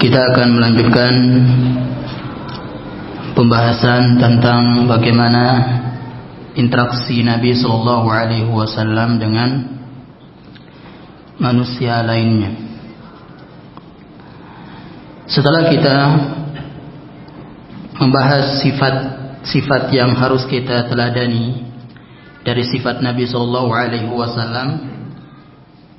Kita akan melanjutkan pembahasan tentang bagaimana interaksi Nabi Sallallahu Alaihi Wasallam dengan manusia lainnya. Setelah kita membahas sifat-sifat yang harus kita teladani dari sifat Nabi Sallallahu Alaihi Wasallam,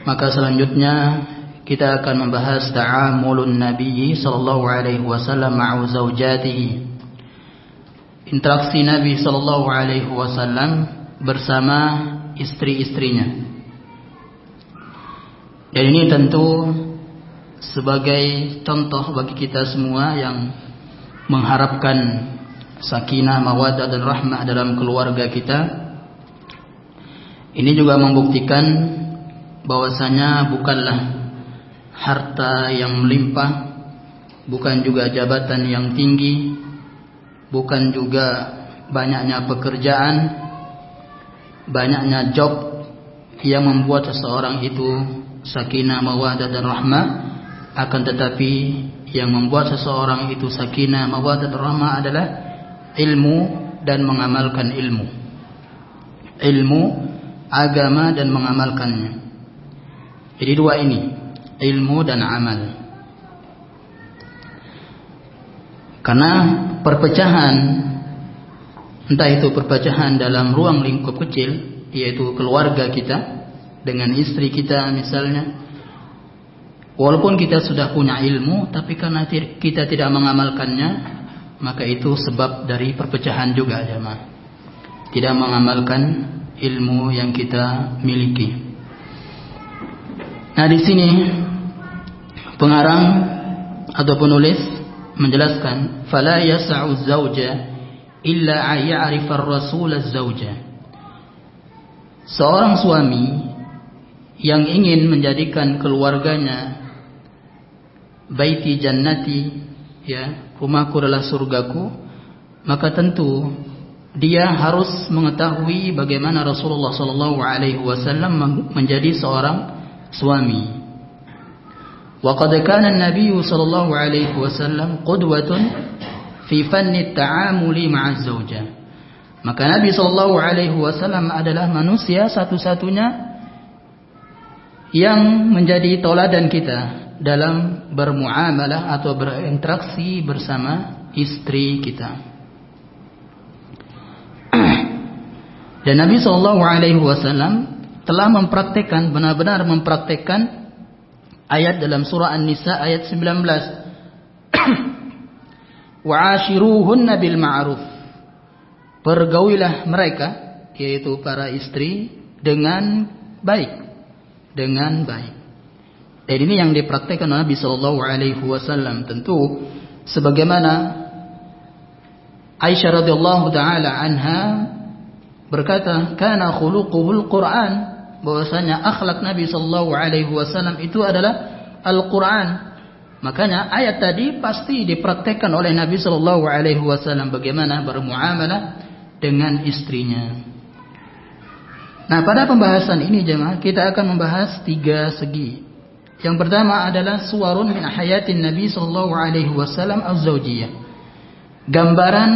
maka selanjutnya kita akan membahas ta'amulun Nabi Sallallahu Alaihi Wasallam ma'u zaujatihi, interaksi Nabi Sallallahu Alaihi Wasallam bersama istri-istrinya. Dan ini tentu sebagai contoh bagi kita semua yang mengharapkan sakinah, mawaddah dan rahmah dalam keluarga kita. Ini juga membuktikan bahwasanya bukanlah harta yang melimpah, bukan juga jabatan yang tinggi, bukan juga banyaknya pekerjaan, banyaknya job yang membuat seseorang itu sakinah, mawaddah dan rahmah. Akan tetapi yang membuat seseorang itu sakinah, mawaddah dan rahmah adalah ilmu dan mengamalkan ilmu. Ilmu agama dan mengamalkannya. Jadi dua ini, ilmu dan amal. Karena perpecahan, entah itu perpecahan dalam ruang lingkup kecil, yaitu keluarga kita dengan istri kita misalnya, walaupun kita sudah punya ilmu, tapi karena kita tidak mengamalkannya, maka itu sebab dari perpecahan juga, jemaah. Tidak mengamalkan ilmu yang kita miliki. Nah, di sini pengarang atau penulis menjelaskan, fala yas'u az-zawja illa an ya'rifa ar-rasul az-zawja. Seorang suami yang ingin menjadikan keluarganya baiti jannati, ya, rumahku adalah surgaku, maka tentu dia harus mengetahui bagaimana Rasulullah sallallahu alaihi wasallam menjadi seorang suami. Wa qad kana an-nabiy sallallahu alaihi wasallam qudwatun fi fanni at-ta'amuli ma'a az-zawjah. Maka Nabi sallallahu alaihi wasallam adalah manusia satu-satunya yang menjadi tauladan kita dalam bermuamalah atau berinteraksi bersama istri kita. Dan Nabi sallallahu alaihi wasallam telah mempraktekkan, benar-benar mempraktekkan ayat dalam surah An-Nisa ayat 19. Wa'ashiruhunna bil ma'ruf. Pergaulilah mereka, yaitu para istri, dengan baik. Dengan baik. Dan ini yang dipraktekkan oleh Nabi sallallahu alaihi wasallam. Tentu sebagaimana Aisyah radhiyallahu taala anha berkata, kana khuluquhul Quran, bahwasanya akhlak Nabi sallallahu alaihi wasallam itu adalah Al-Quran. Makanya ayat tadi pasti dipraktekkan oleh Nabi sallallahu alaihi wasallam bagaimana bermuamalah dengan istrinya. Nah, pada pembahasan ini jemaah kita akan membahas tiga segi. Yang pertama adalah suwarun min hayatin Nabi sallallahu alaihi wasallam az-zawjiyah. Gambaran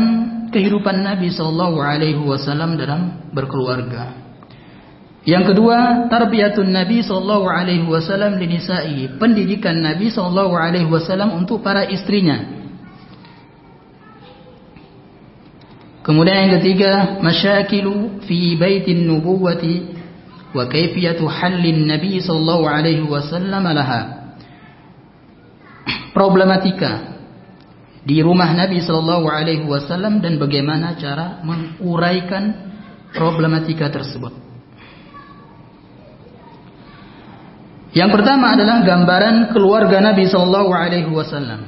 kehidupan Nabi sallallahu alaihi wasallam dalam berkeluarga. Yang kedua, tarbiyatun Nabi sallallahu alaihi wasallam li nisa'i, pendidikan Nabi sallallahu alaihi wasallam untuk para istrinya. Kemudian yang ketiga, masyakilu fi baitin nubuwati wa kaifiyatu hallin Nabi sallallahu alaihi wasallam laha. Problematika di rumah Nabi sallallahu alaihi wasallam dan bagaimana cara menguraikan problematika tersebut. Yang pertama adalah gambaran keluarga Nabi sallallahu alaihi wasallam.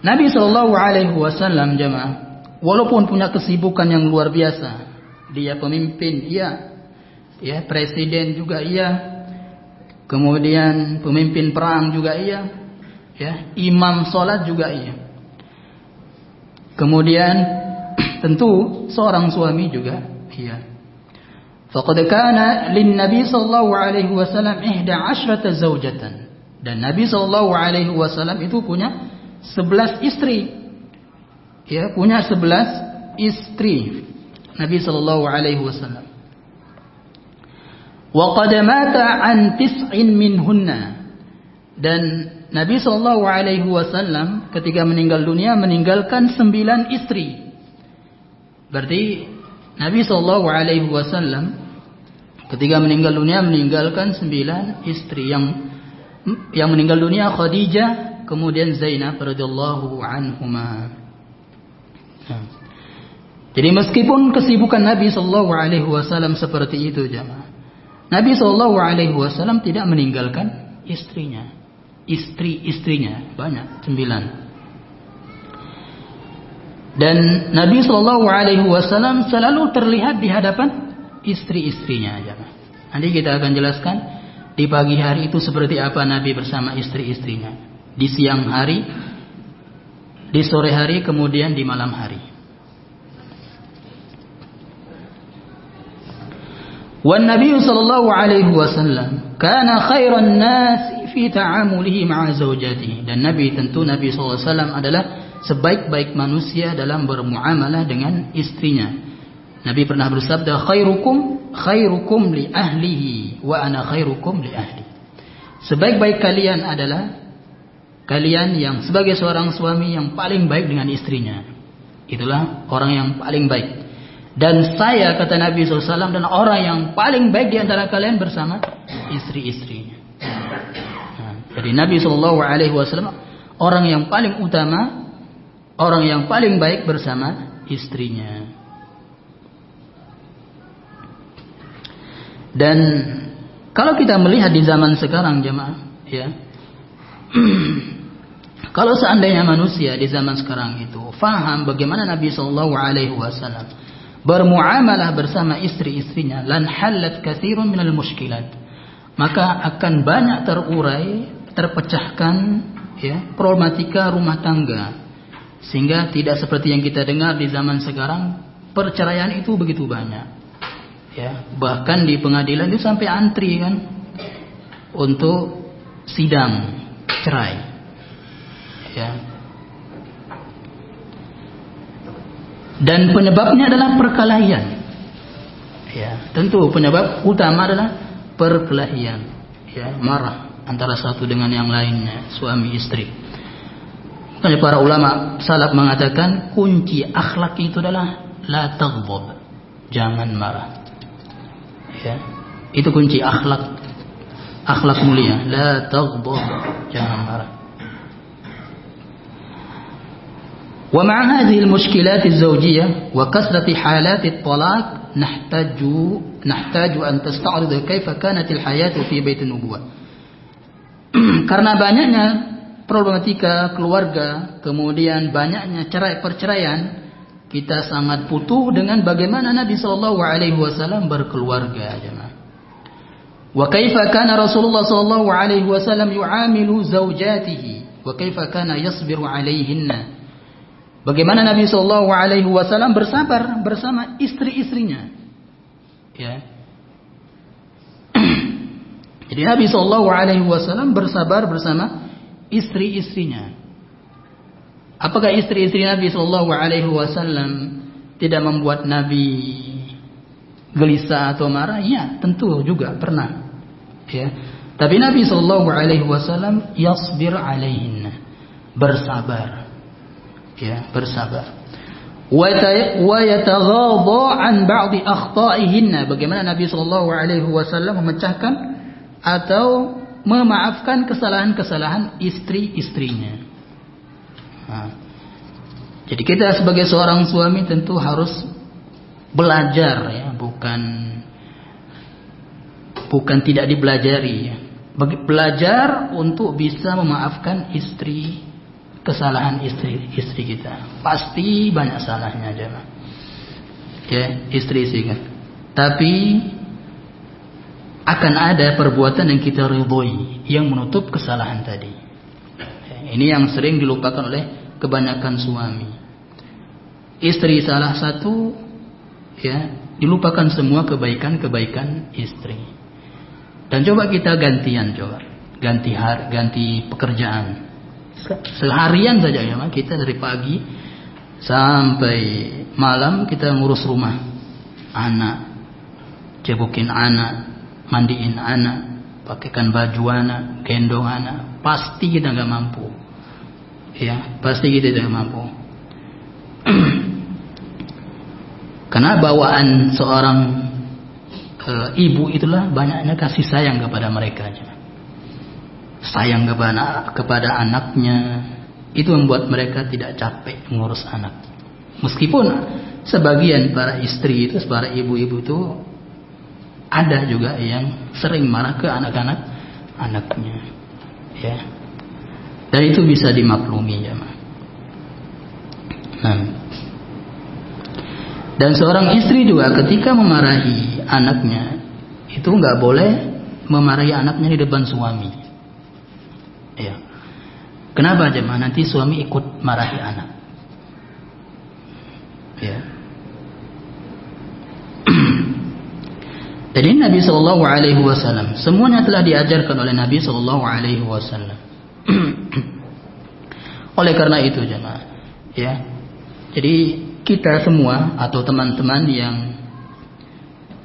Nabi sallallahu alaihi wasallam jemaah, walaupun punya kesibukan yang luar biasa, dia pemimpin, iya, ya, presiden juga iya, kemudian pemimpin perang juga iya, ya, imam sholat juga iya. Kemudian tentu seorang suami juga iya. Faqad kana lin Nabi sallallahu alaihi wasallam 11 zawjatan. Dan Nabi SAW itu punya 11 istri. Ya, punya 11 istri. Nabi SAW. Wa qad mata an 9 minhunna. Dan Nabi SAW ketika meninggal dunia meninggalkan 9 istri. Berarti Nabi SAW ketika meninggal dunia meninggalkan 9 istri. Yang meninggal dunia Khadijah, kemudian Zainab radhiyallahu anhuma. Jadi meskipun kesibukan Nabi SAW seperti itu jemaah, Nabi SAW tidak meninggalkan istrinya. Istri-istrinya banyak, 9. Dan Nabi SAW selalu terlihat di hadapan istri-istrinya. Nanti kita akan jelaskan di pagi hari itu seperti apa Nabi bersama istri-istrinya. Di siang hari, di sore hari, kemudian di malam hari. Wan Nabi sallallahu alaihi wasallam kana khairan nas fi ta'amulihi ma'a zawjatihi. Dan Nabi sallallahu alaihi wasallam adalah sebaik-baik manusia dalam bermuamalah dengan istrinya. Nabi pernah bersabda, khairukum li ahlihi wa ana khairukum li ahli. Sebaik-baik kalian adalah kalian yang sebagai seorang suami yang paling baik dengan istrinya. Itulah orang yang paling baik. Dan saya, kata Nabi SAW, dan orang yang paling baik di antara kalian bersama istri-istrinya. Jadi Nabi SAW orang yang paling utama, orang yang paling baik bersama istrinya. Dan kalau kita melihat di zaman sekarang jemaah, ya, kalau seandainya manusia di zaman sekarang itu faham bagaimana Nabi SAW bermuamalah bersama istri-istrinya, lan halat katsirun minal mushkilat, maka akan banyak terpecahkan ya problematika rumah tangga, sehingga tidak seperti yang kita dengar di zaman sekarang perceraian itu begitu banyak. Ya, bahkan di pengadilan itu sampai antri kan untuk sidang cerai. Ya. Dan penyebabnya adalah perkelahian. Ya, tentu penyebab utama adalah perkelahian. Ya, marah antara satu dengan yang lainnya, suami istri. Makanya para ulama salaf mengatakan kunci akhlak itu adalah la taghdab, jangan marah. Ya, itu kunci akhlak mulia, la taghdab, jangan marah. ومع هذه المشكلات الزوجية وكثرة حالات الطلاق نحتاج أن تستعرض كيف كانت الحياة في بيت النبوة. Karena banyaknya problematika keluarga, kemudian banyaknya perceraian, kita sangat butuh dengan bagaimana Nabi SAW berkeluarga. Wa kaifa kana Rasulullah SAW yu'amilu zawjatihi wa kaifa kana yasbiru 'alaihinna. Bagaimana Nabi SAW bersabar bersama istri-istrinya. Ya. Jadi Nabi SAW bersabar bersama istri-istrinya. Apakah istri-istri Nabi SAW tidak membuat Nabi gelisah atau marah? Ya, tentu juga pernah. Ya. Tapi Nabi SAW yasbir alaihinna, bersabar. Ya, bersabar. Wa yataghadha an ba'di akhtaihinna. Bagaimana Nabi SAW memecahkan atau memaafkan kesalahan-kesalahan istri-istrinya. Jadi kita sebagai seorang suami tentu harus belajar, ya, bukan tidak dibelajari, ya. Belajar untuk bisa memaafkan kesalahan istri kita. Pasti banyak salahnya jemaah. Ya, istri kan. Tapi akan ada perbuatan yang kita ridhoi yang menutup kesalahan tadi. Ya, ini yang sering dilupakan oleh kebanyakan suami. Istri salah satu, ya, dilupakan semua kebaikan-kebaikan istri. Dan coba kita gantian coba. ganti pekerjaan. Seharian saja ya, kita dari pagi sampai malam kita ngurus rumah, anak, cebukin anak, mandiin anak, pakaikan baju anak, gendong anak, pasti kita nggak mampu. Ya, pasti kita tidak mampu. Karena bawaan seorang ibu itulah banyaknya kasih sayang kepada mereka. Sayang kepada anaknya, itu membuat mereka tidak capek mengurus anak. Meskipun sebagian para istri itu, para ibu-ibu itu ada juga yang sering marah ke anak-anaknya, ya. Dan itu bisa dimaklumi, ya. Dan seorang istri juga ketika memarahi anaknya itu nggak boleh memarahi anaknya di depan suami. Ya. Kenapa jemaah? Nanti suami ikut marahi anak. Ya. Jadi Nabi Shallallahu Alaihi Wasallam semuanya telah diajarkan oleh Nabi Shallallahu Alaihi Wasallam. Oleh karena itu jemaah, ya. Jadi kita semua atau teman-teman yang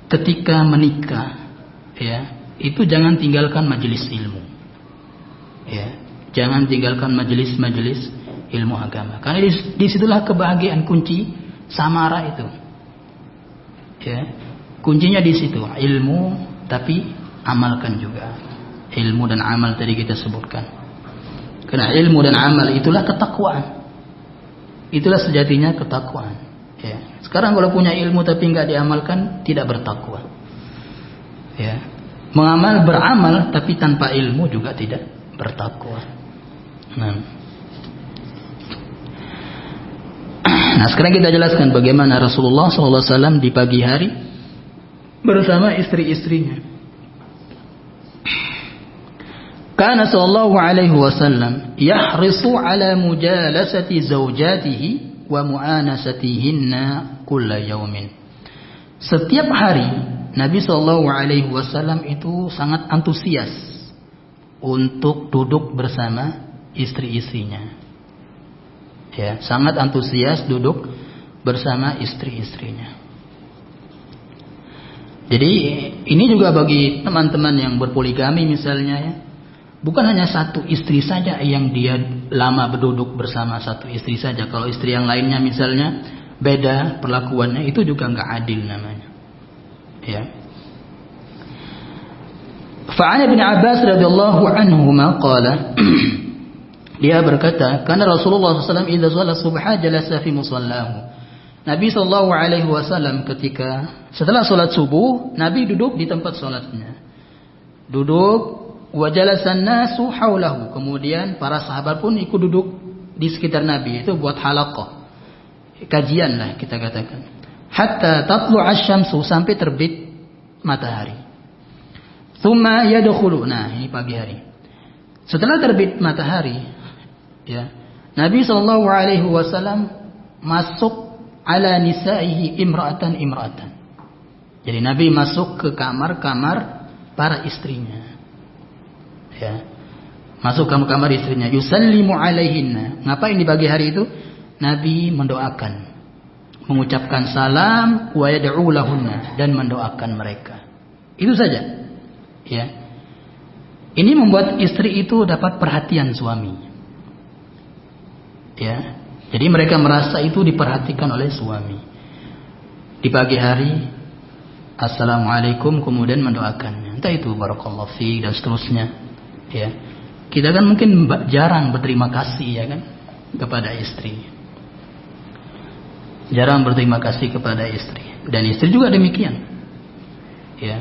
ketika menikah, ya, itu jangan tinggalkan majelis ilmu. Ya, jangan tinggalkan majelis-majelis ilmu agama. Karena disitulah kebahagiaan kunci samara itu. Ya, kuncinya di situ, ilmu tapi amalkan juga. Ilmu dan amal tadi kita sebutkan. Karena ilmu dan amal itulah ketakwaan. Itulah sejatinya ketakwaan. Ya. Sekarang kalau punya ilmu tapi nggak diamalkan, tidak bertakwa. Ya. Beramal tapi tanpa ilmu juga tidak bertakwa. Nah, sekarang kita jelaskan bagaimana Rasulullah SAW di pagi hari bersama istri-istrinya. Kana sallallahu alaihi wasallam yahrisu ala mujalasati zawjatihi wa mu'anasatihinna kulla yaumin. Setiap hari Nabi sallallahu alaihi wasallam itu sangat antusias untuk duduk bersama istri-istrinya. Ya, sangat antusias duduk bersama istri-istrinya. Jadi ini juga bagi teman-teman yang berpoligami misalnya, ya. Bukan hanya satu istri saja yang dia lama berduduk bersama satu istri saja. Kalau istri yang lainnya misalnya beda perlakuannya, itu juga nggak adil namanya. Ya. Fa'an Ibn Abbas radhiyallahu anhuma qala, dia berkata, karena Rasulullah SAW idza shalla subha jalasa fi musallahu. Nabi sallallahu alaihi wasallam ketika setelah salat subuh, Nabi duduk di tempat salatnya. Duduk. Wa jalasan nasu haulahu. Kemudian para sahabat pun ikut duduk di sekitar Nabi. Itu buat halaqah, kajian lah kita katakan. Hatta tatlu asy-syamsu, sampai terbit matahari. Tsumma yadkhulu. Nah, ini pagi hari. Setelah terbit matahari, ya, Nabi sallallahu alaihi wasallam masuk ala nisaihi imra'atan. Jadi Nabi masuk ke kamar-kamar para istrinya. Ya. Masuk ke kamar istrinya, yusallimu alaihinna. Ngapain di pagi hari itu? Nabi mendoakan, mengucapkan salam, wa yad'u lahunna, dan mendoakan mereka. Itu saja. Ya. Ini membuat istri itu dapat perhatian suami. Ya. Jadi mereka merasa itu diperhatikan oleh suami. Di pagi hari, assalamualaikum, kemudian mendoakannya. Entah itu barakallahu fiik dan seterusnya. Ya, kita kan mungkin jarang berterima kasih, ya kan, kepada istri. Jarang berterima kasih kepada istri, dan istri juga demikian. Ya.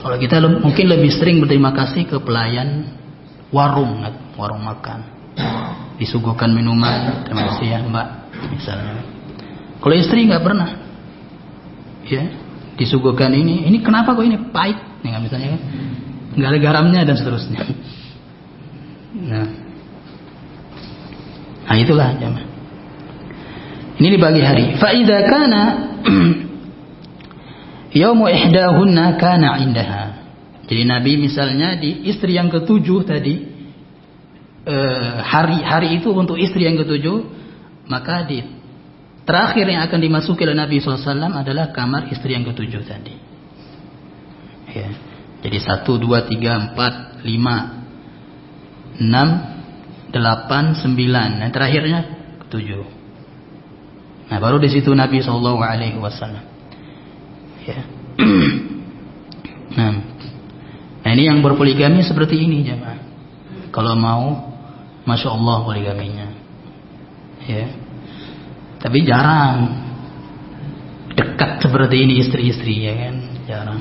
Kalau kita mungkin lebih sering berterima kasih ke pelayan warung makan. Disuguhkan minuman, terima kasih ya Mbak, misalnya. Kalau istri nggak pernah. Ya, disuguhkan ini kenapa kok ini pahit? Nih, misalnya kan, nggak ada garamnya dan seterusnya. Nah itulah jemaah. Ini di pagi hari. Fa idza kana yaumu ihdahunna kana indaha. Jadi Nabi misalnya di istri yang ketujuh tadi, hari itu untuk istri yang ketujuh, maka di terakhir yang akan dimasuki oleh Nabi SAW adalah kamar istri yang ketujuh tadi. Ya. Jadi 1, 2, 3, 4, 5, 6, 8, 9. Yang terakhirnya 7. Nah, baru di situ Nabi SAW. Ya. Nah, ini yang berpoligami seperti ini jemaah. Kalau mau, masya Allah poligaminya. Ya. Tapi jarang dekat seperti ini istri-istri, ya kan? Jarang.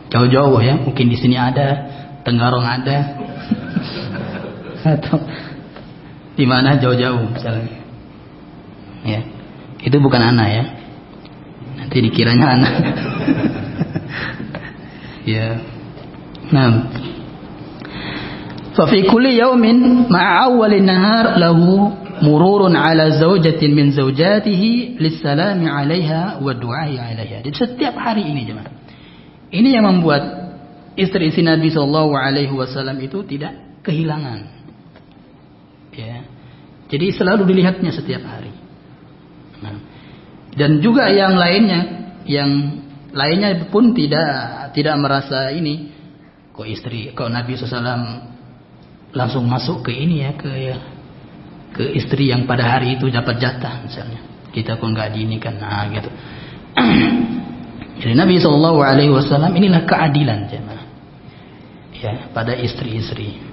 Jauh-jauh ya, mungkin di sini ada, Tenggarong ada, atau di mana jauh-jauh misalnya. Ya, itu bukan anak ya. Nanti dikiranya anak. Ya. Nah, fa fi kulli yawmin ma'a awwalin nahar lahu mururun ala zawjatin min zawjatihi lissalami 'alaiha wa du'ai 'alaiha. Di setiap hari ini jemaah. Ini yang membuat istri-istri Nabi sallallahu alaihi wasallam itu tidak kehilangan. Ya. Jadi selalu dilihatnya setiap hari. Nah, dan juga yang lainnya pun tidak merasa ini kok Nabi SAW langsung masuk ke ini ya, ke istri yang pada hari itu dapat jatah misalnya, kita kok nggak diinikan, nah gitu. Jadi Nabi SAW inilah keadilan jemaah ya pada istri-istri.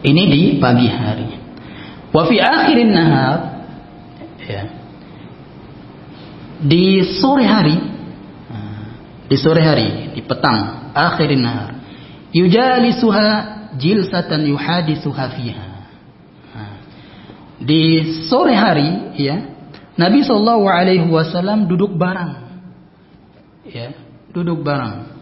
Ini di pagi hari. Wa fi akhirin nahar ya. Di sore hari, di petang, akhirin nahar, yujalisuha jilsatan yuhadisuha fiha. Di sore hari, ya, Nabi SAW duduk bareng, ya, duduk bareng.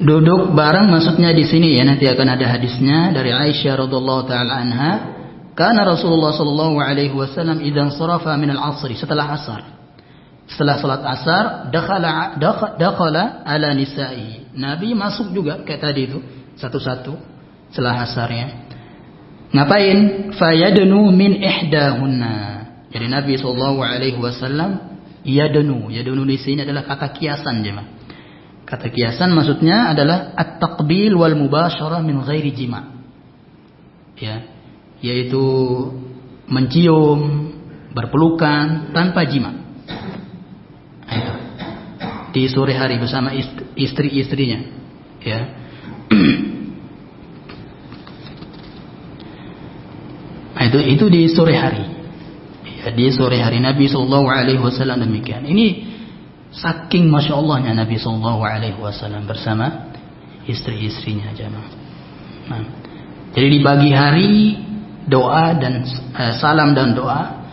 Duduk bareng maksudnya di sini ya, nanti akan ada hadisnya dari Aisyah radhiyallahu taala anha, kana Rasulullah sallallahu alaihi wasallam idzan sarafa min al-'asr, setelah salat asar, dakhala ala nisa'i. Nabi masuk juga kayak tadi itu, satu-satu setelah asarnya. Ngapain? Fayadnu min ihdahunna. Jadi Nabi sallallahu alaihi wasallam yadnu di sini adalah kata kiasan jemaah. Kata kiasan maksudnya adalah at-taqbil wal mubasyarah min ghairi jima'. Ya, yaitu mencium, berpelukan tanpa jima'. Itu. Di sore hari bersama istri-istrinya, ya. Itu di sore hari. Ya, di sore hari Nabi sallallahu alaihi wasallam demikian. Ini saking masya Allahnya Nabi sallallahu alaihi wasallam bersama istri-istrinya jemaah. Nah, jadi di pagi hari doa dan salam dan doa,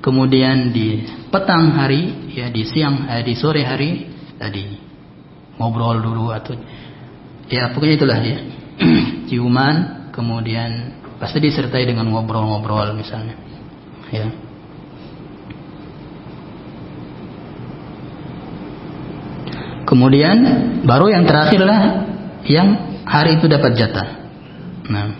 kemudian di petang hari ya, di sore hari tadi ngobrol dulu atau ya pokoknya itulah ya. Ciuman, kemudian pasti disertai dengan ngobrol-ngobrol misalnya. Ya. Kemudian baru yang terakhirlah yang hari itu dapat jatah. Nah,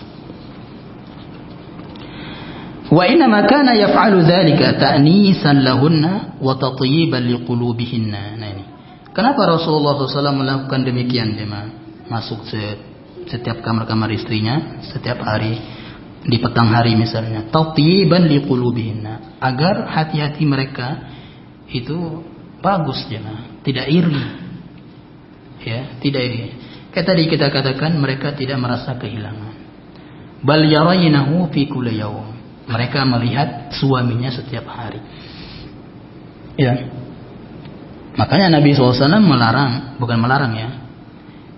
wa inna ma kana yaf'alu dzalika ta'nisan lahunna wa tatyiban liqulubihinna. Nah ini. Kenapa Rasulullah SAW melakukan demikian jemaah? Masuk setiap kamar-kamar istrinya setiap hari di petang hari misalnya, tatyiban liqulubihinna, agar hati-hati mereka itu bagus jemaah, tidak iri. Ya, tidak iri. Kayak tadi kita katakan mereka tidak merasa kehilangan. Bal yaraynahu fi kulli yawm. Mereka melihat suaminya setiap hari. Ya. Makanya Nabi SAW bukan melarang ya.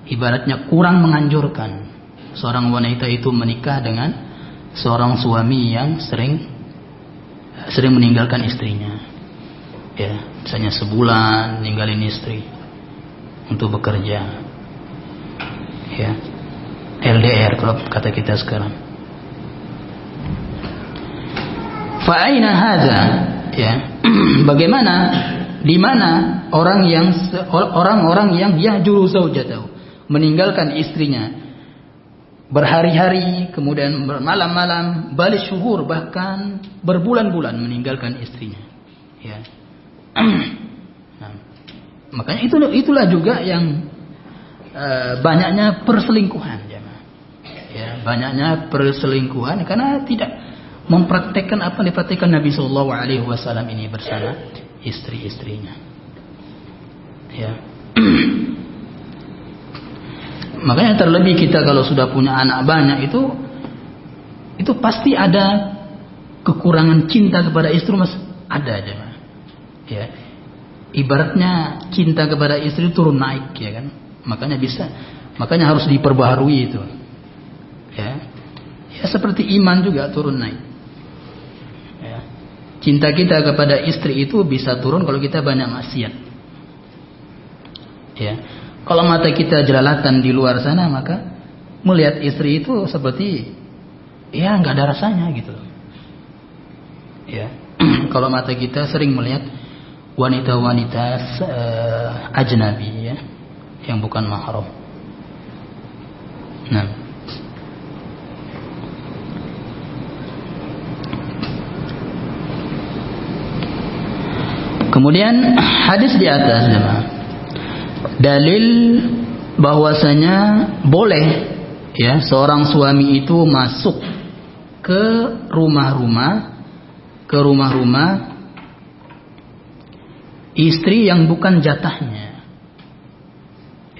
Ibaratnya kurang menganjurkan seorang wanita itu menikah dengan seorang suami yang sering meninggalkan istrinya. Ya, misalnya sebulan ninggalin istri untuk bekerja, ya, LDR kalau kata kita sekarang. Fa aina hadza? Ya. Bagaimana, di mana orang-orang yang yahjuru zaujatahu, meninggalkan istrinya berhari-hari, kemudian bermalam-malam, bal syuhur, bahkan berbulan-bulan meninggalkan istrinya. Ya. Nah, makanya itulah juga yang banyaknya perselingkuhan, ya, banyaknya perselingkuhan karena tidak mempraktekkan apa yang dipraktekkan Nabi Shallallahu Alaihi Wasallam ini bersama istri-istrinya. Ya. Makanya terlebih kita kalau sudah punya anak banyak itu pasti ada kekurangan cinta kepada istri, mas, ada aja, mas. Ya. Ibaratnya cinta kepada istri turun naik, ya kan? Makanya harus diperbaharui itu. Ya. Ya seperti iman juga turun naik. Ya. Cinta kita kepada istri itu bisa turun kalau kita banyak maksiat. Ya. Kalau mata kita jelalatan di luar sana, maka melihat istri itu seperti ya nggak ada rasanya gitu. Ya. Kalau mata kita sering melihat wanita-wanita ajnabi, ya, yang bukan mahram. Nah, kemudian hadis di atas, jemaah, dalil bahwasanya boleh, ya, seorang suami itu masuk ke rumah-rumah istri yang bukan jatahnya.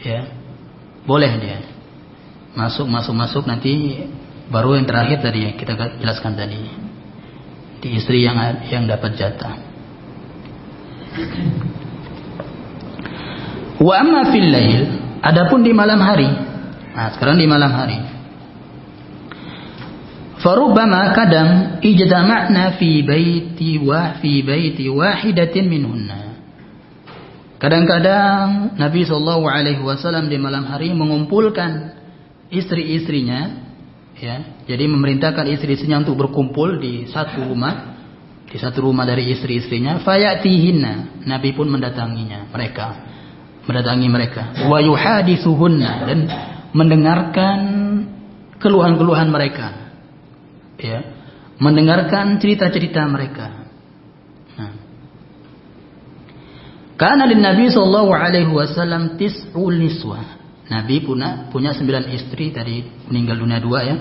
Ya, boleh dia masuk nanti baru yang terakhir tadi kita jelaskan tadi, di istri yang dapat jatah. Wa amma fil lail, adapun di malam hari. Nah, sekarang di malam hari. Farubbama kadang ijtama'na fi baiti wahidatin minhunna. Kadang-kadang Nabi Shallallahu Alaihi Wasallam di malam hari mengumpulkan istri-istrinya, ya, jadi memerintahkan istri-istrinya untuk berkumpul di satu rumah dari istri-istrinya. Fayatihinna, Nabi pun mendatangi mereka. Wa yuhadithuhunna, dan mendengarkan keluhan-keluhan mereka, ya, mendengarkan cerita-cerita mereka. Karena di Nabi Sallallahu Alaihi Wasallam tis'ul niswah, Nabi punya 9 istri, tadi meninggal dunia 2, ya.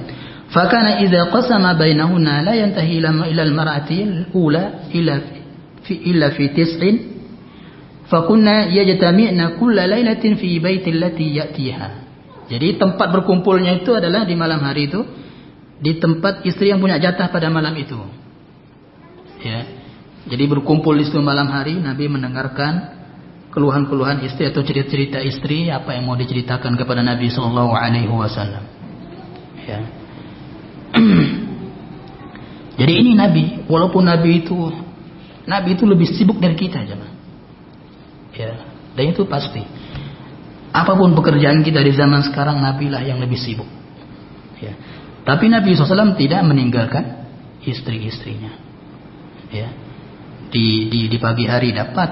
Fakana idza qasama bainahunna la yantahi ila al-mar'ati al-ula illa fi tis'in fakunna yajtami'na kulla lailatin fi baiti allati ya'tiha. Jadi tempat berkumpulnya itu adalah di malam hari itu di tempat istri yang punya jatah pada malam itu. Ya. Jadi berkumpul di situ malam hari, Nabi mendengarkan keluhan-keluhan istri atau cerita-cerita istri, apa yang mau diceritakan kepada Nabi Sallallahu Alaihi Wasallam. Ya. Jadi ini Nabi, walaupun Nabi itu lebih sibuk dari kita, jemaah. Ya, dan itu pasti. Apapun pekerjaan kita di zaman sekarang, Nabi lah yang lebih sibuk. Ya. Tapi Nabi SAW tidak meninggalkan istri-istrinya. Ya. Di pagi hari dapat,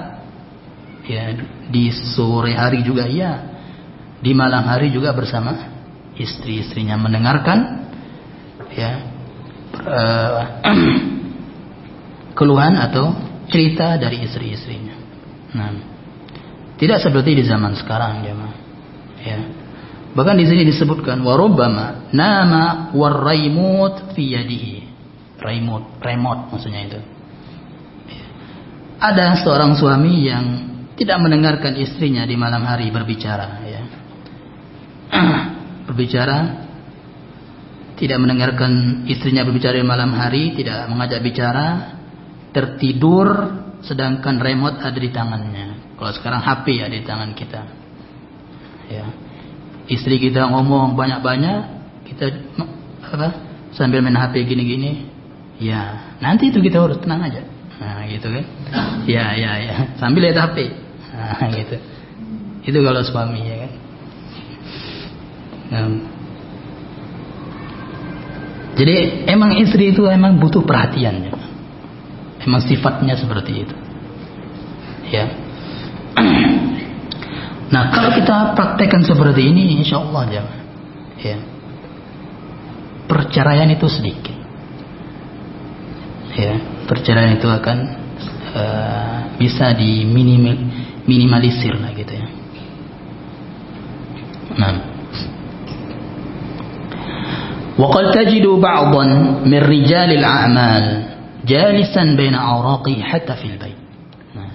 ya, di sore hari juga, ya, di malam hari juga bersama istri-istrinya mendengarkan, ya, keluhan atau cerita dari istri-istrinya. Nah, tidak seperti di zaman sekarang, ya. Bahkan di sini disebutkan warubbama nama warraimut fi yadihi. Remote maksudnya itu. Ada seorang suami yang tidak mendengarkan istrinya di malam hari berbicara, ya. Berbicara, tidak mendengarkan istrinya berbicara di malam hari, tidak mengajak bicara, tertidur sedangkan remote ada di tangannya. Kalau sekarang HP ada di tangan kita. Ya. Istri kita ngomong banyak-banyak, kita sambil main HP gini-gini. Ya, nanti itu kita harus tenang aja. Nah, gitu kan. Ya. Sambil lihat HP. Nah, gitu. Itu kalau suami, ya kan. Nah. Jadi emang istri itu emang butuh perhatian, ya. Memang sifatnya seperti itu. Ya. Nah, kalau kita praktekkan seperti ini, insya Allah ya, perceraian itu sedikit. Ya, perceraian itu akan bisa diminimalisir lah gitu ya. Nah, wa qad tajidu ba'dhan min rijalil a'mal jalisan baina awraqi hatta fil bait. Nah,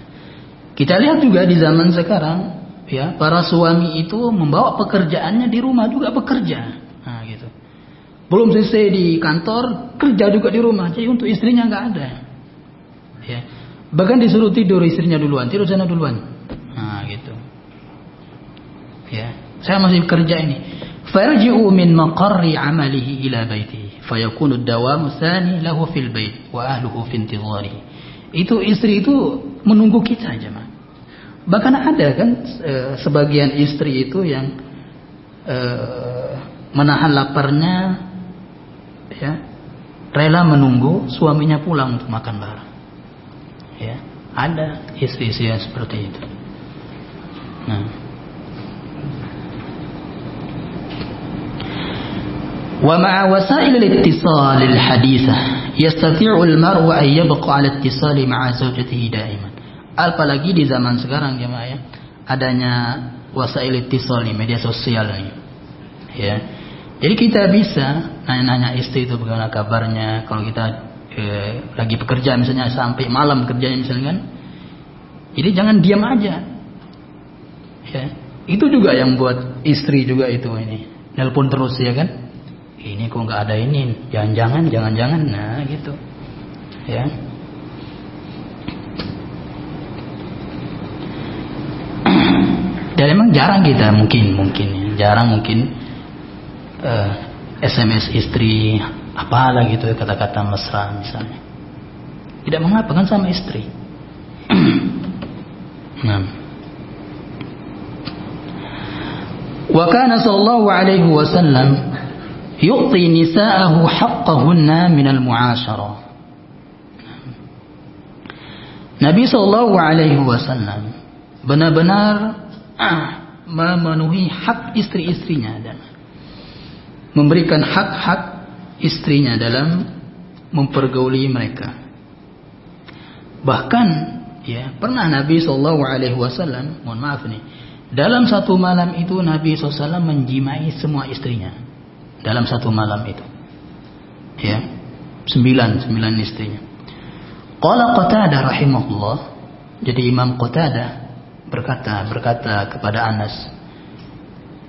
kita lihat juga di zaman sekarang ya, para suami itu membawa pekerjaannya di rumah juga bekerja. Nah, gitu. Belum selesai di kantor, kerja juga di rumah. Jadi untuk istrinya nggak ada. Ya. Bahkan disuruh tidur istrinya duluan, tidur sana duluan. Nah, gitu. Ya, saya masih kerja ini. Farji'u min maqarri 'amalihi ila baitihi, fayakunu ad-dawamu tsani lahu fil bait wa ahluhu fi intidharihi. Itu istri itu menunggu kita jemaah. Bahkan ada kan sebagian istri itu yang menahan laparnya, ya, rela menunggu suaminya pulang untuk makan bareng. Ya, ada istri-istri yang seperti itu. Nah, wa ma'a wasail al-ittisal al-hadithah yastati'u al-mar'u an yabqa 'ala ittisali ma'a zawjatihi da'iman. Apalagi di zaman sekarang jemaah ya, adanya wasail ittisal nih, media sosial nih. Ya. Jadi kita bisa nanya-nanya istri itu bagaimana kabarnya kalau kita lagi bekerja misalnya sampai malam kerjanya misalnya kan. Jadi jangan diam aja. Ya. Itu juga yang buat istri juga itu ini. Nelpon terus ya kan. Ini kok nggak ada ini, jangan-jangan, nah gitu, ya. Dan emang jarang kita mungkin SMS istri apalah gitu kata-kata mesra misalnya. Tidak mengapa kan sama istri. Nah. Wa kana sallallahu alaihi wasallam yu'ti nisa'ahu haqqahunna minal mu'asyarah. Nabi sallallahu alaihi wasallam benar-benar memenuhi hak istri-istrinya dan memberikan hak-hak istrinya dalam mempergauli mereka. Bahkan ya, pernah Nabi sallallahu alaihi wasallam, mohon maaf nih, dalam satu malam itu Nabi SAW menjimai semua istrinya. Dalam satu malam itu, ya, 9 istrinya. Qala Qatadah rahimahullah. Jadi Imam Qatadah berkata kepada Anas.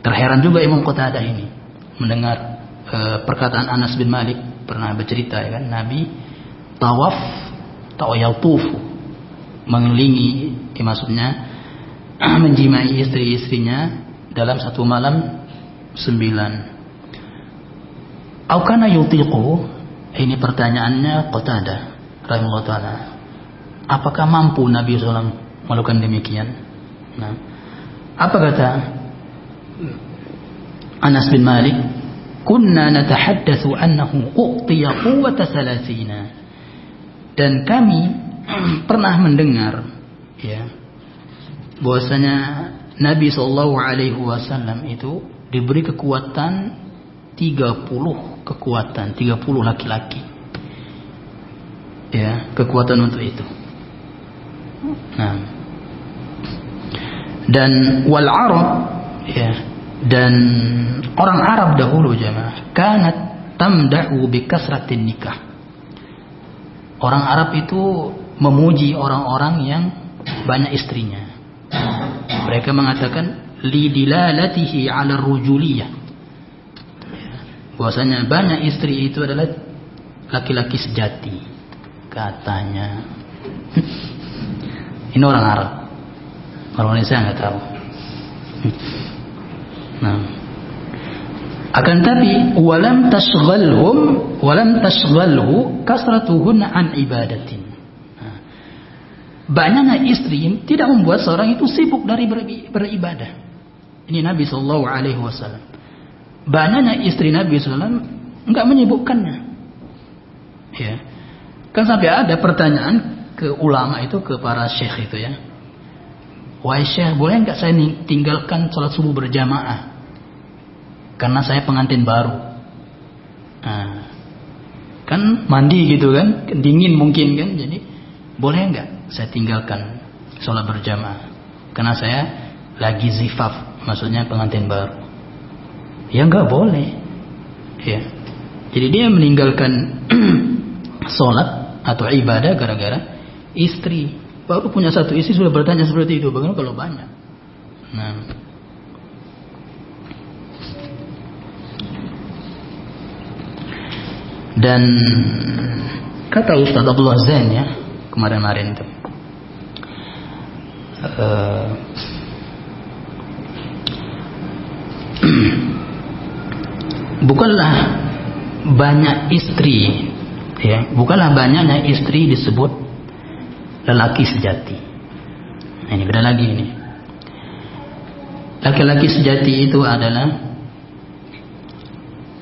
Terheran juga Imam Qatadah ini mendengar perkataan Anas bin Malik pernah bercerita ya kan, Nabi yatufu mengelilingi, maksudnya menjimai istri-istrinya dalam satu malam 9. Aukana yutiqu, ini pertanyaannya Qatadah rahimahullah ta'ala. Apakah mampu Nabi SAW melakukan demikian? Nah, apa kata Anas bin Malik? Kunna natahaddatsu annahu u'tiya quwwata 30. Dan kami pernah mendengar ya, bahwasanya Nabi SAW itu diberi kekuatan 30 kekuatan, 30 laki-laki. Ya, kekuatan untuk itu. Nah. Dan wal Arab ya, dan orang Arab dahulu jemaah, kanat tamdahu bi kasratin nikah. Orang Arab itu memuji orang-orang yang banyak istrinya. Mereka mengatakan lidilalatihi 'ala rujuliyah. Bahwasanya banyak istri itu adalah laki-laki sejati, katanya. Ini orang Arab. Orang Indonesia nggak tahu. Nah, akan tapi walam tashghalhu kasratuhunna an ibadatin. Nah, banyaknya istri tidak membuat seorang itu sibuk dari beribadah. Ini Nabi sallallahu alaihi wasallam. Banyaknya istri Nabi SAW enggak menyibukkannya. Ya. Kan sampai ada pertanyaan ke ulama itu, ke para syekh itu ya. Wahai syekh, boleh nggak saya tinggalkan sholat subuh berjamaah? Karena saya pengantin baru. Nah, kan mandi gitu kan, dingin mungkin kan, jadi boleh nggak saya tinggalkan sholat berjamaah? Karena saya lagi zifaf, maksudnya pengantin baru. Ya nggak boleh. Ya. Jadi dia meninggalkan sholat atau ibadah gara-gara istri. Baru punya satu istri sudah bertanya seperti itu. Bagaimana kalau banyak? Nah. Dan kata Ustaz Abdullah Zain ya kemarin-kemarin itu, bukanlah banyak istri, ya, bukanlah banyaknya istri disebut lelaki sejati. Nah, ini beda lagi ini. Laki-laki sejati itu adalah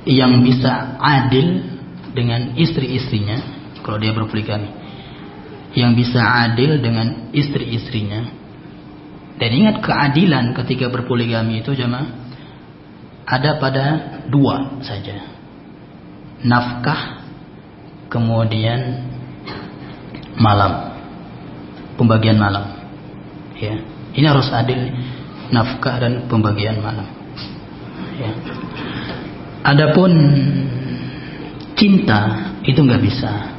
yang bisa adil dengan istri-istrinya kalau dia berpoligami, yang bisa adil dengan istri-istrinya. Dan ingat, keadilan ketika berpoligami itu jemaah ada pada dua saja, nafkah kemudian malam, pembagian malam. Ya, ini harus adil, nafkah dan pembagian malam. Ya. Adapun cinta itu nggak bisa.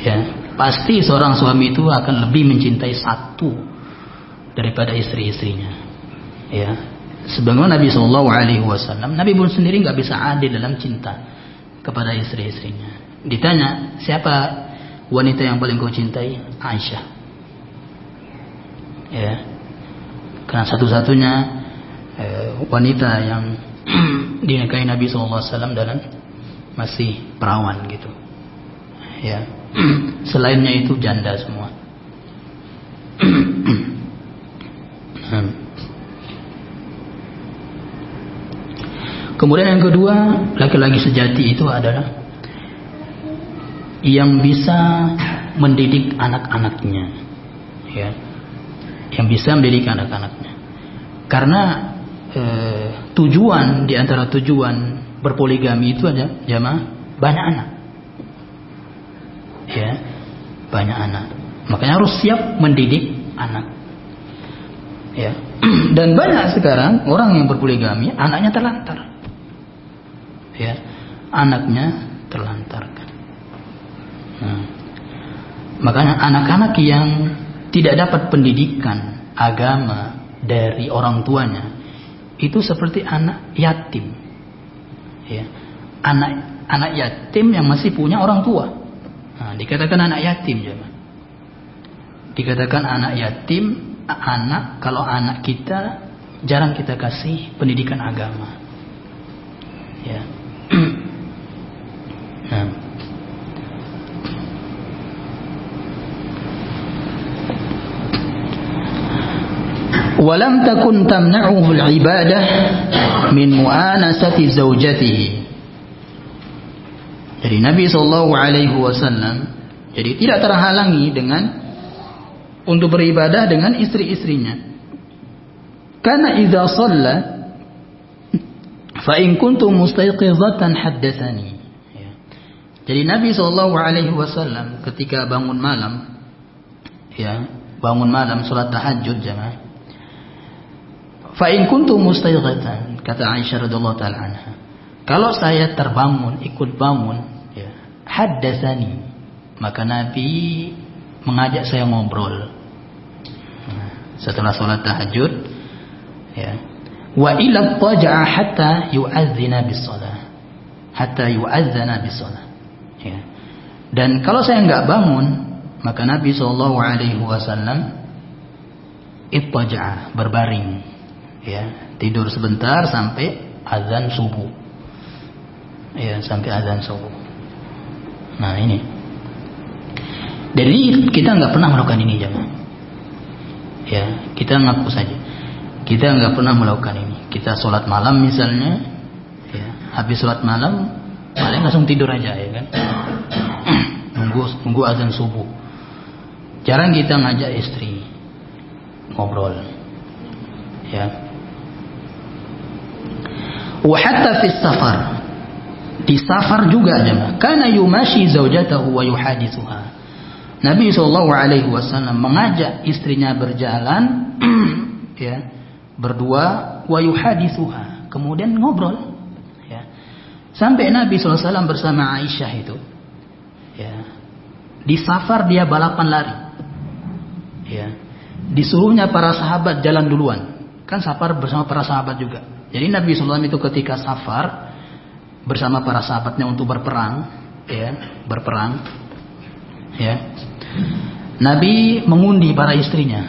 Ya, pasti seorang suami itu akan lebih mencintai satu daripada istri-istrinya. Ya, sebagaimana Nabi SAW, Nabi pun sendiri nggak bisa adil dalam cinta kepada istri-istrinya. Ditanya, siapa wanita yang paling kau cintai? Aisyah. Ya, karena satu-satunya wanita yang dinikahi Nabi SAW dalam masih perawan gitu. Ya, selainnya itu janda semua. Kemudian yang kedua, laki-laki sejati itu adalah yang bisa mendidik anak-anaknya, ya, yang bisa mendidik anak-anaknya. Karena tujuan di antara tujuan berpoligami itu ada jamaah banyak anak, ya, banyak anak. Makanya harus siap mendidik anak, ya. Dan banyak sekarang orang yang berpoligami anaknya terlantar, ya, anaknya terlantarkan. Nah, makanya anak-anak yang tidak dapat pendidikan agama dari orang tuanya itu seperti anak yatim, ya, anak yatim yang masih punya orang tua. Nah, dikatakan anak yatim, jemaah. Dikatakan anak yatim, anak kalau anak kita jarang kita kasih pendidikan agama, ya. Nah, walam takun tamna'uhu al-ibadah min mu'anasati zawjatihi. Jadi Nabi SAW jadi tidak terhalangi dengan untuk beribadah dengan istri-istrinya. Karena idza shalla fa in kuntum mustayqizatan haddatsani. Ya. Jadi Nabi SAW ketika bangun malam, ya, bangun malam salat tahajud jemaah. Fa in kuntum mustayqizatan, kata Aisyah radhiyallahu taala anha, kalau saya terbangun, ikut bangun, ya, haddatsani, maka Nabi mengajak saya ngobrol. Nah, setelah sholat tahajud, ya, wa ila taja'a hatta yu'adzina bis shalah, hatta yu'adzana bis shalah. Ya. Dan kalau saya nggak bangun, maka Nabi SAW ittaja'a, berbaring, ya, tidur sebentar sampai azan subuh, ya, sampai azan subuh. Nah ini, jadi kita nggak pernah melakukan ini, jemaah. Ya, kita ngaku saja, kita nggak pernah melakukan ini. Kita sholat malam misalnya, ya, habis sholat malam paling langsung tidur aja, ya kan? nunggu azan subuh. Jarang kita ngajak istri ngobrol. Ya. Wa hatta fi safar. Di safar juga jemaah. Kana yumashi zaujatahu wa yuhadithuha. Nabi SAW mengajak istrinya berjalan ya, berdua wa yuhadithuha, kemudian ngobrol ya. Sampai Nabi SAW bersama Aisyah itu ya, di safar dia balapan lari ya. Disuruhnya para sahabat jalan duluan. Kan safar bersama para sahabat juga. Jadi Nabi SAW itu ketika safar bersama para sahabatnya untuk berperang ya, ya. Nabi mengundi para istrinya,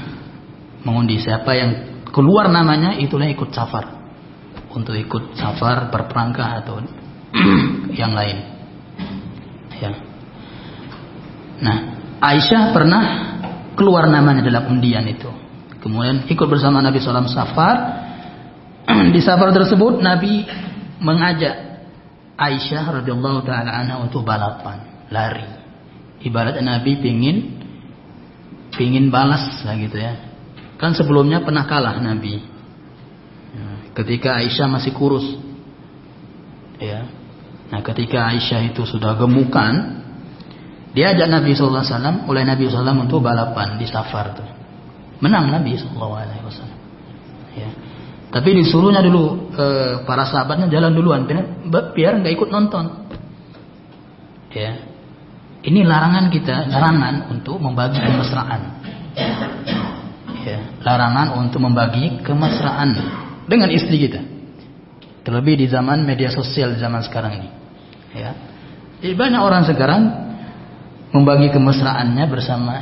mengundi siapa yang keluar namanya itulah ikut safar, untuk ikut safar berperangkah atau yang lain ya. Nah, Aisyah pernah keluar namanya dalam undian itu, kemudian ikut bersama Nabi SAW safar. Di safar tersebut Nabi mengajak Aisyah radhiyallahu taala anha untuk balapan lari. Ibaratnya Nabi pingin balas lah gitu ya. Kan sebelumnya pernah kalah Nabi. Ketika Aisyah masih kurus. Ya. Nah, ketika Aisyah itu sudah gemukan, diajak Nabi sallallahu alaihi wasallam oleh Nabi sallallahu alaihi wasallam untuk balapan di safar tuh. Menang Nabi sallallahu alaihi wasallam. Ya. Tapi disuruhnya dulu para sahabatnya jalan duluan biar enggak ikut nonton. Ya. Ini larangan kita, larangan untuk membagi kemesraan. Ya, larangan untuk membagi kemesraan dengan istri kita. Terlebih di zaman media sosial zaman sekarang ini. Ya. Jadi banyak orang sekarang membagi kemesraannya bersama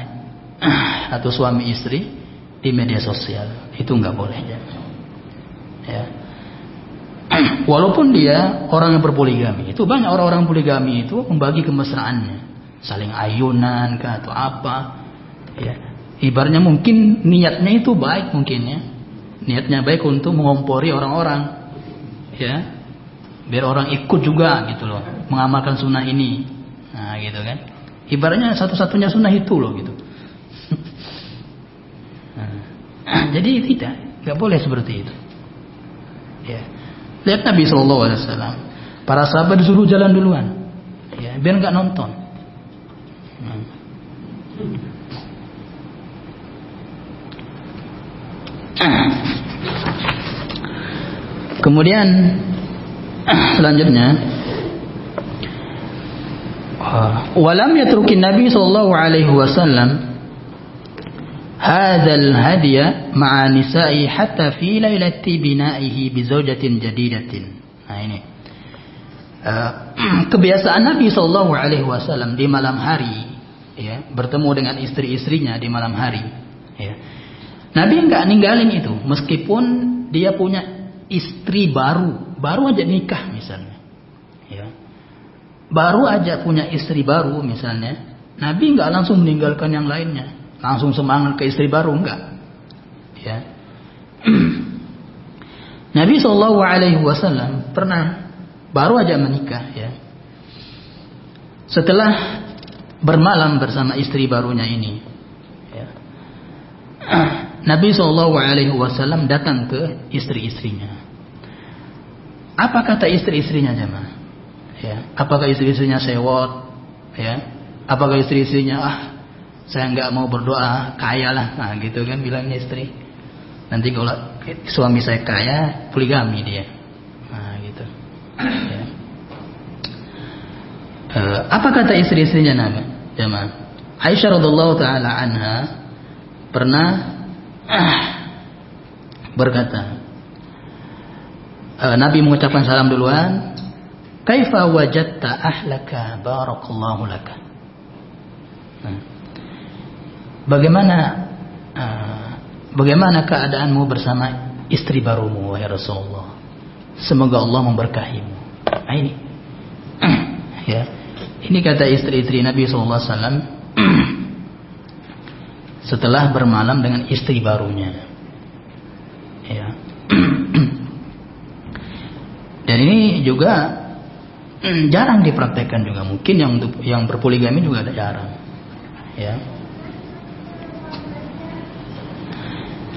atau suami istri di media sosial. Itu nggak boleh. Ya. Walaupun dia orang yang berpoligami, itu banyak orang-orang poligami itu membagi kemesraannya. Saling ayunan kah atau apa ya, ibaratnya mungkin niatnya itu baik, mungkin ya niatnya baik untuk mengompori orang-orang ya, biar orang ikut juga gitu loh, mengamalkan sunnah ini. Nah gitu kan, ibaratnya satu-satunya sunnah itu loh gitu. Jadi nggak boleh seperti itu ya. Lihat Nabi SAW, para sahabat disuruh jalan duluan ya, biar nggak nonton. Kemudian selanjutnya, walam yatrukin Nabi sallallahu alaihi wasallam hadzal hadiya ma'a nisa'i hatta fi lailati bina'ihi bi zawjatin jadidatin. Nah ini kebiasaan Nabi sallallahu alaihi wasallam di malam hari ya, bertemu dengan istri-istrinya di malam hari ya. Nabi enggak ninggalin itu meskipun dia punya istri baru aja nikah misalnya ya. Baru aja punya istri baru misalnya, Nabi enggak langsung meninggalkan yang lainnya, langsung semangat ke istri baru, enggak ya. Nabi SAW pernah baru aja menikah ya, setelah bermalam bersama istri barunya ini ya, Nabi SAW datang ke istri-istrinya. Apa kata istri-istrinya jemaah? Ya, apakah istri-istrinya sewot? Ya, apakah istri-istrinya saya nggak mau berdoa, kaya lah, nah gitu kan bilangnya istri. Nanti kalau suami saya kaya, poligami dia, nah gitu. Ya. Apa kata istri-istrinya Nabi? Jemaah, Aisyah radhiallahu taala anha pernah berkata, Nabi mengucapkan salam duluan, kaifa wajadta ahlaka barakallahu laka. Bagaimana keadaanmu bersama istri barumu wahai Rasulullah? Semoga Allah memberkahimu. Nah ini ya, ini kata istri-istri Nabi SAW setelah bermalam dengan istri barunya ya. Dan ini juga jarang dipraktekkan juga. Mungkin yang berpoligami juga ada jarang. Ya.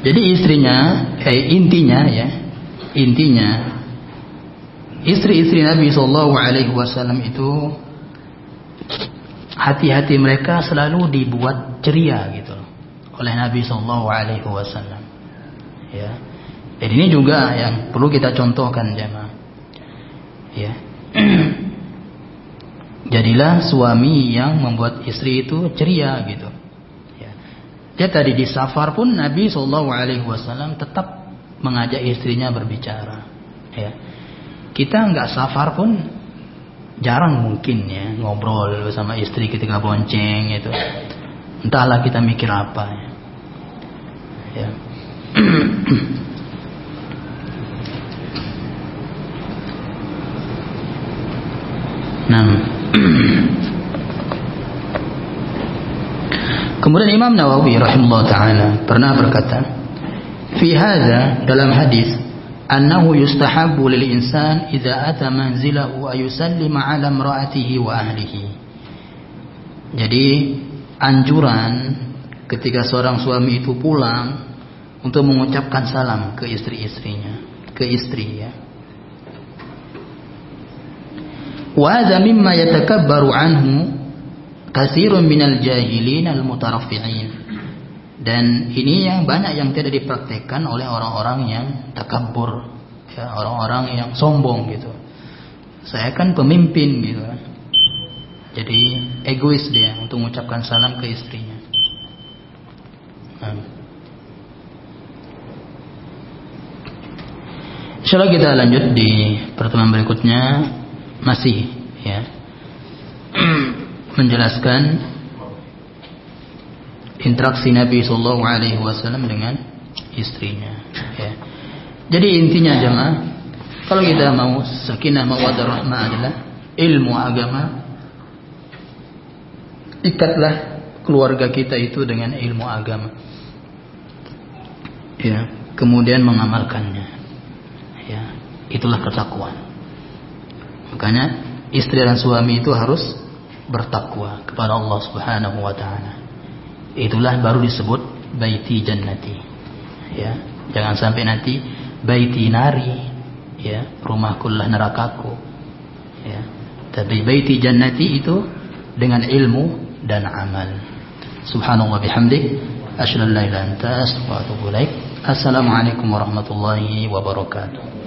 Jadi intinya istri-istri Nabi Shallallahu Alaihi Wasallam itu hati-hati mereka selalu dibuat ceria gitu oleh Nabi Shallallahu Alaihi Wasallam. Ya. Dan ini juga yang perlu kita contohkan jemaah. Ya. Jadilah suami yang membuat istri itu ceria gitu. Ya. Dia tadi di safar pun Nabi SAW tetap mengajak istrinya berbicara. Ya. Kita nggak safar pun jarang mungkin ya ngobrol sama istri ketika bonceng itu. Entahlah kita mikir apa. Ya. Nah. Kemudian Imam Nawawi rahimahullah taala pernah berkata, "Fi hadza dalam hadis, annahu yustahabbu lil insan idza ata manzilahu ay yusallima ala imra'atihi wa ahlihi." Jadi anjuran ketika seorang suami itu pulang untuk mengucapkan salam ke istri-istrinya, ke istri ya. Wa hadza mimma yatakabbaru anhu katsirun minal jahilin al mutaraffi'in. Dan ini yang banyak yang tidak dipraktekkan oleh orang-orang yang takabbur, ya, orang-orang yang sombong gitu. Saya kan pemimpin gitu kan. Jadi egois dia untuk mengucapkan salam ke istrinya. Insyaallah kita lanjut di pertemuan berikutnya, masih ya menjelaskan interaksi Nabi Sallallahu Alaihi Wasallam dengan istrinya. Ya. Jadi intinya jemaah, kalau kita mau sakinah mawaddah rahmah adalah ilmu agama, ikatlah keluarga kita itu dengan ilmu agama. Ya, kemudian mengamalkannya. Ya, itulah ketakwaan. Makanya istri dan suami itu harus bertakwa kepada Allah Subhanahu wa taala. Itulah baru disebut baiti jannati. Ya, jangan sampai nanti baiti nari, ya, rumahkulah nerakaku. Ya. Tapi baiti jannati itu dengan ilmu dan amal. Subhanallah bihamdik, asyhadu an la ilaha illa anta, astaghfiruka wa atubu ilaik. Assalamualaikum warahmatullahi wabarakatuh.